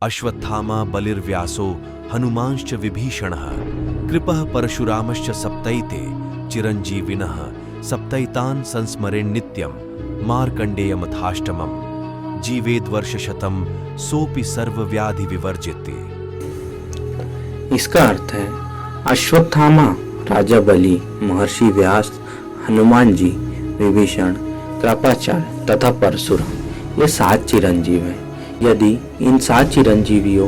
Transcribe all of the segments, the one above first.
अश्वत्थामा बलिर्व्यासो हनुमांश्च विभीषणः कृपः परशुरामश्च सप्तैते चिरंजीविनः सप्तैतान् संस्मरेन् नित्यं मार्कंडेयमथाष्टमम् जीवेद्वर्षशतं सोऽपि सर्वव्याधि विवर्जिते। इसका अर्थ है अश्वत्थामा, राजा बलि, महर्षि व्यास, हनुमान जी, विभीषण, कृपाचार्य तथा परशुराम ये 7 चिरंजीव हैं। यदि इन 7 चिरंजीवियों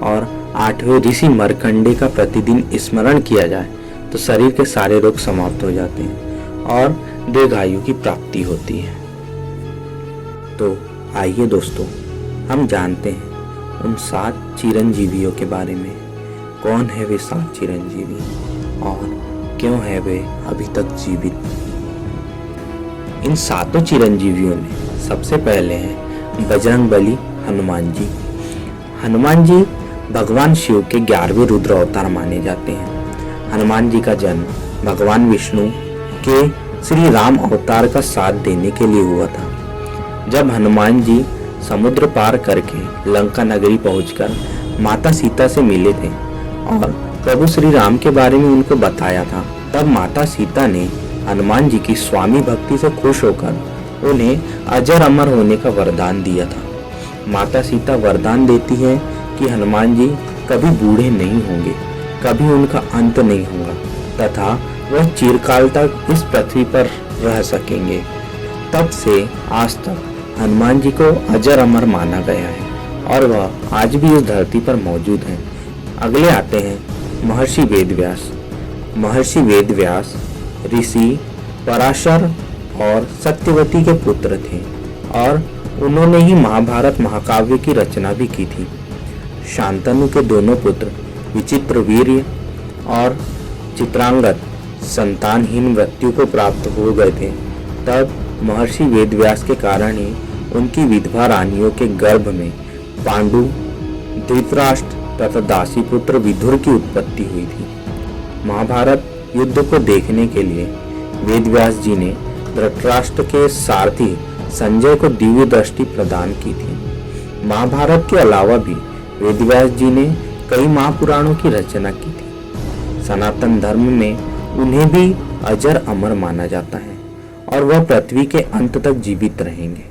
और 8वें ऋषि मार्कंडेय का प्रतिदिन स्मरण किया जाए तो शरीर के सारे रोग समाप्त हो जाते हैं और दीर्घायु की प्राप्ति होती है। तो आइए दोस्तों, हम जानते हैं उन 7 चिरंजीवियों के बारे में। कौन है वे 7 चिरंजीवी और क्यों है वे अभी तक जीवित। इन 7 चिरंजीवियों में सबसे पहले हैं बजरंगबली हनुमान जी। हनुमान जी भगवान शिव के 11वें रुद्र अवतार माने जाते हैं। हनुमान जी का जन्म भगवान विष्णु के श्री राम अवतार का साथ देने के लिए हुआ था। जब हनुमान जी समुद्र पार करके लंका नगरी पहुंचकर माता सीता से मिले थे और प्रभु श्री राम के बारे में उनको बताया था, तब माता सीता ने हनुमान जी की स्वामी भक्ति से खुश होकर उन्हें अजर अमर होने का वरदान दिया था। माता सीता वरदान देती है कि हनुमान जी कभी बूढ़े नहीं होंगे, कभी उनका अंत नहीं होगा तथा वह चिरकाल तक इस पृथ्वी पर रह सकेंगे। तब से आज तक हनुमान जी को अजर अमर माना गया है और वह आज भी इस धरती पर मौजूद हैं। अगले आते हैं महर्षि वेदव्यास। महर्षि वेदव्यास ऋषि पराशर और सत्यवती के पुत्र थे और उन्होंने ही महाभारत महाकाव्य की रचना भी की थी। शांतनु के दोनों पुत्र विचित्रवीर्य और चित्रांगद संतानहीन मृत्यु को प्राप्त हो गए थे। तब महर्षि वेदव्यास के कारण ही उनकी विधवा रानियों के गर्भ में पांडु, धृतराष्ट्र तथा दासी पुत्र विदुर की उत्पत्ति हुई थी। महाभारत युद्ध को देखने के लिए वेदव्यास जी ने धृतराष्ट्र के सारथी संजय को दिव्य दृष्टि प्रदान की थी। महाभारत के अलावा भी वेदव्यास जी ने कई महापुराणों की रचना की थी। सनातन धर्म में उन्हें भी अजर अमर माना जाता है और वह पृथ्वी के अंत तक जीवित रहेंगे।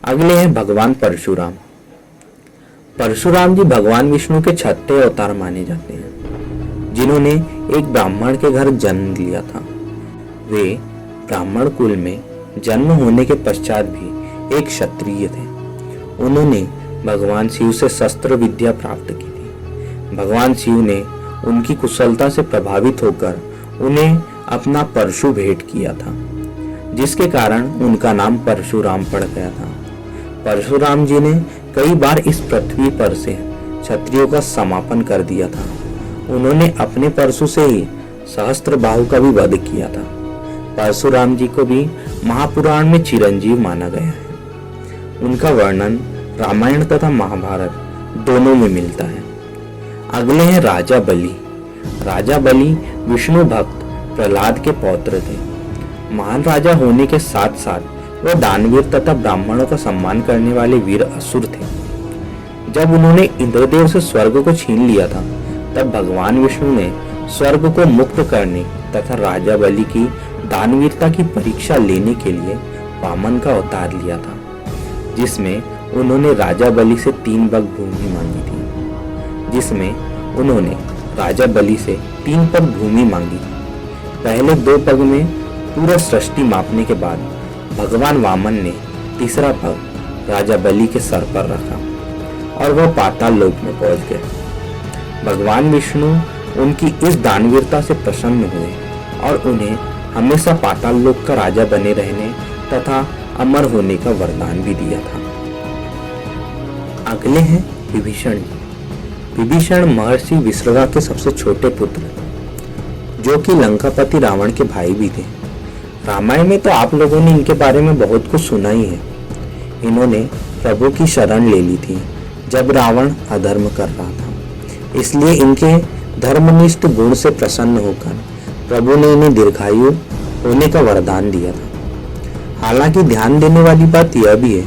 अगले हैं भगवान परशुराम। परशुराम जी भगवान विष्णु के 6ठे अवतार माने जाते हैं, जिन्होंने एक ब्राह्मण के घर जन्म लिया था। वे ब्राह्मण कुल में जन्म होने के पश्चात भी एक क्षत्रिय थे। उन्होंने भगवान शिव से शस्त्र विद्या प्राप्त की थी। भगवान शिव ने उनकी कुशलता से प्रभावित होकर उन्हें अपना परशु भेंट किया था, जिसके कारण उनका नाम परशुराम पड़ गया था। परशुराम जी ने कई बार इस पृथ्वी पर से क्षत्रियों का समापन कर दिया था। उन्होंने अपने परशु से ही सहस्त्रबाहु का भी वध किया था। परशुराम जी को भी महापुराण में चिरंजीव माना गया है। उनका वर्णन रामायण तथा महाभारत दोनों में मिलता है। अगले हैं राजा बलि। राजा बलि विष्णु भक्त प्रहलाद के पौत्र थे। महान राजा होने के साथ साथ वह दानवीर तथा ब्राह्मणों का सम्मान करने वाले वीर असुर थे। जब उन्होंने इंद्रदेव से स्वर्ग को छीन लिया था, तब भगवान विष्णु ने स्वर्ग को मुक्त करने तथा राजा बलि की दानवीरता की परीक्षा लेने के लिए वामन का अवतार लिया था, जिसमें उन्होंने राजा बलि से 3 पग भूमि मांगी थी। भूमि मांगी। पहले 2 पग में पूरा सृष्टि मापने के बाद भगवान वामन ने तीसरा पग राजा बलि के सर पर रखा और वह पाताल लोक में पहुंच गए। भगवान विष्णु उनकी इस दानवीरता से प्रसन्न हुए और उन्हें हमेशा पाताल लोक का राजा बने रहने तथा अमर होने का वरदान भी दिया था। अगले हैं विभीषण जी। विभीषण महर्षि विश्रवा के सबसे छोटे पुत्र थे, जो कि लंकापति रावण के भाई भी थे। रामायण में तो आप लोगों ने इनके बारे में बहुत कुछ सुना ही है। इन्होंने प्रभु की शरण ले ली थी जब रावण अधर्म कर रहा था, इसलिए इनके धर्मनिष्ठ गुण से प्रसन्न होकर प्रभु ने इन्हें दीर्घायु होने का वरदान दिया था। हालांकि ध्यान देने वाली बात यह भी है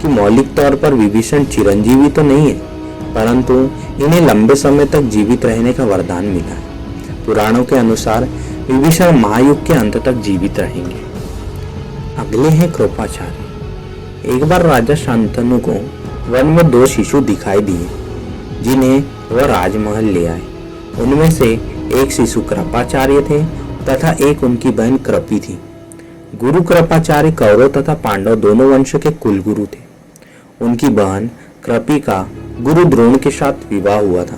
कि मौलिक तौर पर विभीषण चिरंजीवी तो नहीं है, परंतु इन्हें लंबे समय तक जीवित रहने का वरदान मिला है। पुराणों के अनुसार विभीषण महायुग के अंत तक जीवित रहेंगे। अगले हैं कृपाचार्य। एक बार राजा शांतनु को वन में 2 शिशु दिखाई दिए जिन्हें वह राजमहल ले आए। उनमें से एक शिशु कृपाचार्य थे तथा एक उनकी बहन कृपी थी। गुरु कृपाचार्य कौरव तथा पांडव दोनों वंश के कुलगुरु थे। उनकी बहन कृपी का गुरु द्रोण के साथ विवाह हुआ था,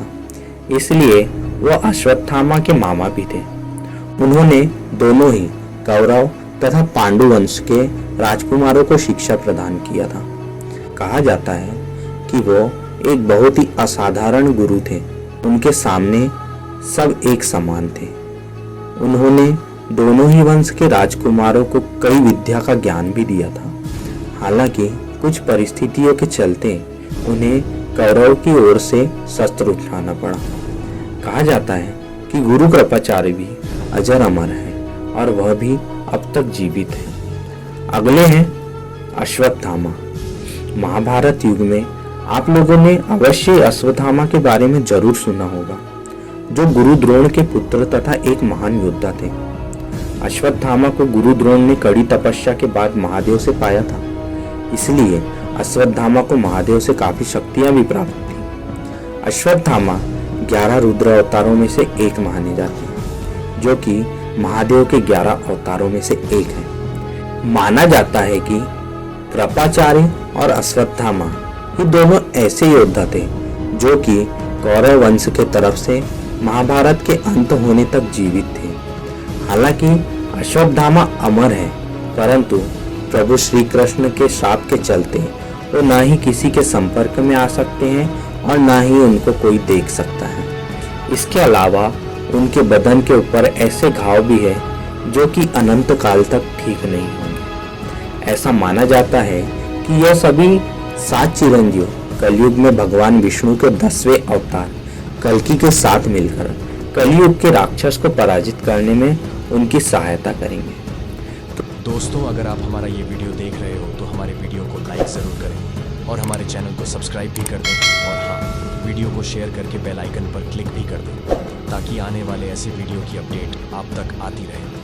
इसलिए वह अश्वत्थामा के मामा भी थे। उन्होंने दोनों ही कौरव तथा पांडु वंश के राजकुमारों को शिक्षा प्रदान किया था। कहा जाता है कि वो एक बहुत ही असाधारण गुरु थे। उनके सामने सब एक समान थे। उन्होंने दोनों ही वंश के राजकुमारों को कई विद्या का ज्ञान भी दिया था। हालांकि कुछ परिस्थितियों के चलते उन्हें कौरव की ओर से शस्त्र उठाना पड़ा। कहा जाता है कि गुरु कृपाचार्य भी अजर अमर है और वह भी अब तक जीवित है। अगले हैं अश्वत्थामा। महाभारत युग में आप लोगों ने अवश्य अश्वत्थामा के बारे में जरूर सुना होगा, जो गुरु द्रोण के पुत्र तथा एक महान योद्धा थे। अश्वत्थामा को गुरु द्रोण ने कड़ी तपस्या के बाद महादेव से पाया था, इसलिए अश्वत्थामा को महादेव से काफी शक्तियां भी प्राप्त थी। अश्वत्थामा 11 रुद्र अवतारों में से एक माने जाते हैं, जो कि महादेव के 11 अवतारों में से एक है। माना जाता है कि कृपाचार्य और अश्वत्थामा ये दोनों ऐसे योद्धा थे जो कि कौरव वंश के तरफ से महाभारत के अंत होने तक जीवित थे। हालांकि अश्वत्थामा अमर है, परंतु प्रभु श्री कृष्ण के श्राप के चलते वो ना ही किसी के संपर्क में आ सकते हैं और ना ही उनको कोई देख सकता है। इसके अलावा उनके बदन के ऊपर ऐसे घाव भी है जो कि अनंत काल तक ठीक नहीं होंगे। ऐसा माना जाता है कि यह सभी 7 चिरंजीव कलयुग में भगवान विष्णु के 10वें अवतार कल्कि के साथ मिलकर कलयुग के राक्षस को पराजित करने में उनकी सहायता करेंगे। तो दोस्तों, अगर आप हमारा ये वीडियो देख रहे हो तो हमारे वीडियो को लाइक ज़रूर करें और हमारे चैनल को सब्सक्राइब भी कर दें, और हाँ, वीडियो को शेयर करके बेल आइकन पर क्लिक भी कर दें ताकि आने वाले ऐसे वीडियो की अपडेट आप तक आती रहे।